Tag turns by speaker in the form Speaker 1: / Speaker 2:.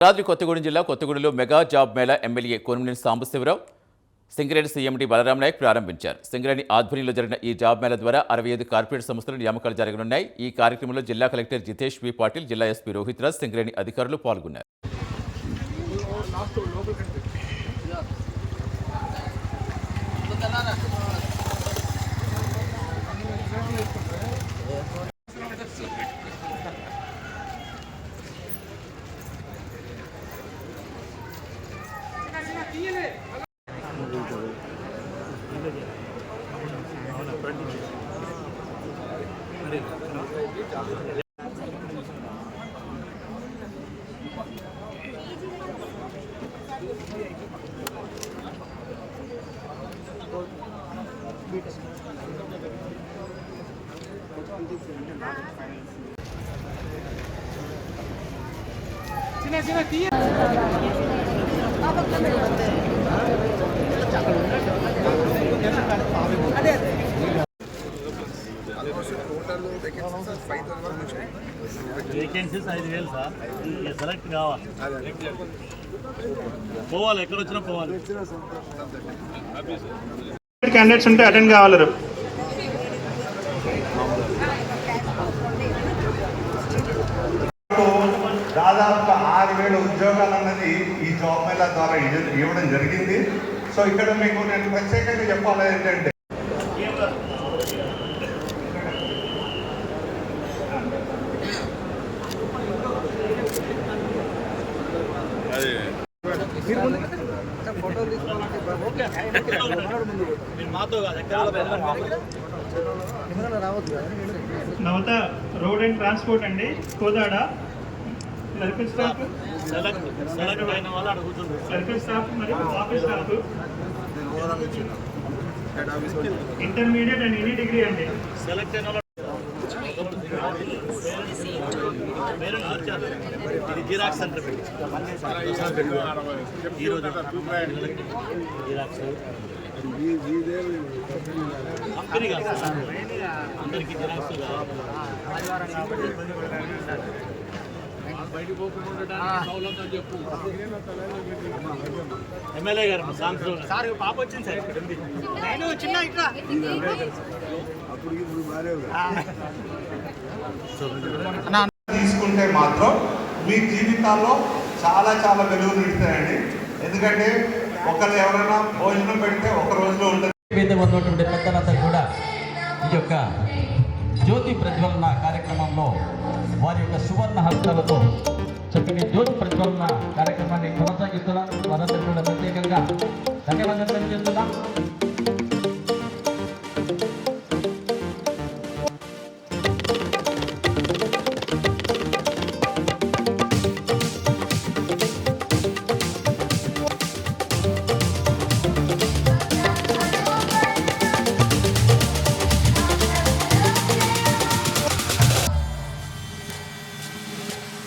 Speaker 1: భద్రాద్రి కొత్తగూడెం జిల్లా కొత్తగూడెంలో mega job mela MLA Koonamneni Sambasivarao, Singareni CMD Balaram Naik ప్రారంభించారు. సింగరేణి ఆధ్వర్యంలో జరిగిన ఈ జాబ్ మేళా ద్వారా 65 కార్పొరేట్ సంస్థల నియామకాలు జరగనున్నాయి. ఈ కార్యక్రమంలో జిల్లా కలెక్టర్ జితేష్ వి పాటిల్, జిల్లా ఎస్పీ రోహిత్ రాజ్, సింగరేణి అధికారులు పాల్గొన్నారు.
Speaker 2: Vacancies 5,000 sir. సెలెక్ట్ కావాలి, పోవాలి, ఎక్కడ వచ్చినా పోవాలి.
Speaker 3: క్యాండిడేట్స్ ఉంటే అటెండ్ కావాలి.
Speaker 4: దాదాపు 6,000 ఉద్యోగాలు అన్నది ఈ జాబ్ మేళా ద్వారా ఇవ్వడం జరిగింది. సో ఇక్కడ మీకు నేను ప్రత్యేకంగా చెప్పాలి ఏంటంటే
Speaker 3: నవత రోడ్ అండ్ ట్రాన్స్పోర్ట్ అండి, Kodad clerk staff, clerk staff మరియు office staff, intermediate and any degree అండి.
Speaker 2: సెలెక్ట్ అయిన ఇది జిరాక్స్ సెంటర్ ఈరోజు జిరాక్స్ కంపెనీ కాదు, అందరికీ జిరాక్స్ ఎమ్మెల్యే గారు సార్ పాప వచ్చింది సార్, చిన్న ఇట్లా
Speaker 4: తీసుకుంటే మాత్రం మీ జీవితాల్లో చాలా చాలా వెలుగు నిలుస్తాయండి. ఎందుకంటే ఒకరు ఎవరైనా భోజనం పెడితే ఒక రోజులో ఉంటుంది.
Speaker 5: ఉన్నటువంటి పెద్దలంతా కూడా ఈ యొక్క జ్యోతి ప్రజ్వలన కార్యక్రమంలో వారి యొక్క సువర్ణ హస్తాలతో చక్కని జ్యోతి ప్రజ్వలన కార్యక్రమాన్ని కొనసాగిస్తున్నాను. వారందరూ కూడా ప్రత్యేకంగా ధన్యవాదాలు తెలియజేస్తున్నాం.